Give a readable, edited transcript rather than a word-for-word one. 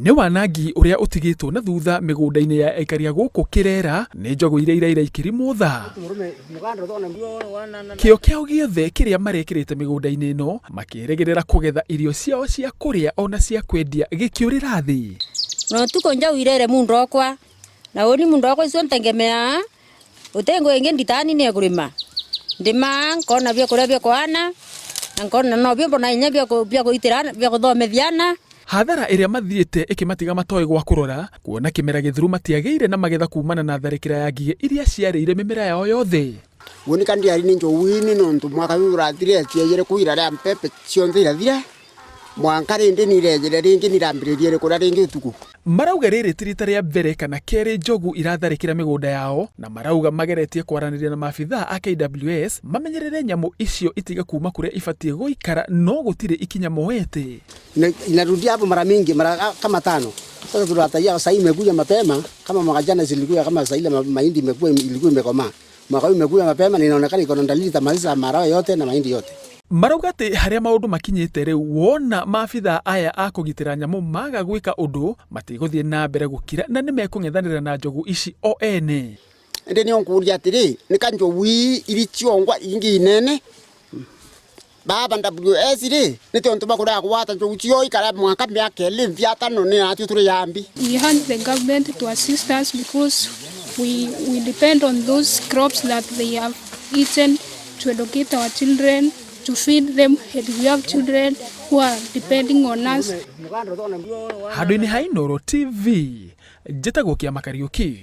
Nĩ wanangi ũrĩa ũtigĩtwo na thutha mĩgũnda-inĩ ya ikaria gũkũ Kileera nĩ njogu iria iraira ikirimuthira. Kĩo kĩao gĩothe kĩrĩa marekĩrĩte mĩgũnda-inĩ ĩno makĩrĩgĩrĩra kũgetha irio ciao cia kũrĩa ona cia kwendia gĩkĩũrĩra thĩ. No tuko njau irere mundu okwa na uni mundu okwa icio ntengemea utengo ingi nditani ne kurima ndima nkona bya kuria bya kwana nkona no byo bona inya bya kuitira bya kuthomethiana. Hathara ĩrĩa mathiĩte ĩkĩmatiga matoĩ gwa kũrora kuona kĩmera gĩthuru matiagĩire na magetha kumana na tharĩkĩra ya ngigĩ iria ciarĩire mĩmera yao yothe. Woni kandi ari Njogu-ini nontu mwaka uyu urathire tiegere kuira ria mpepe cionthe irathira mwanka rindi nirejere ringi nirambiririe kuria ringi utuku. Marauga rĩrĩ ti rita rĩa mbere kana kerĩ njogu iratharĩkĩra mĩgũnda yao na marauga mageretie kwaranĩria na maabithaa a KWS mamenyerere nyamũ icio itiga kuma kũrĩa ibatie gũikara no gũtirĩ ikinya moete. Inarudia hapo mara mingi mara kama 5. Sasa tunatarajia sasa imekuja mapema kama mwaka jana zilikuwa kama sasa ile mahindi ilikuwa imekomaa. Mwaka huu imekuja mapema na inaonekana iko na dalili tamaliza marawe yote na mahindi yote. Marauga atĩ harĩa maũndũ makinyĩte rĩu wona maabithaa aya a kũgitĩra nyamũ maga gwĩka ũndũ matigũthiĩ na mbere gũkira na nĩ mekũng'ethanĩra na njogu ici o ene. Ende nĩ onkuria atĩrĩ nĩ ka njogu iri ciongwa ingi nene baba WS rĩ nĩ tiontu bakũra gwata njogu cio ikara mwaka mĩaka 2 5 nĩ atio tũrĩ yambi. We want the government to assist us because we depend on those crops that they have eaten to educate our children, to feed them, and we have children who are depending on us. Handũ-inĩ ha Inooro TV, njĩtagwo Kĩama Kariũki.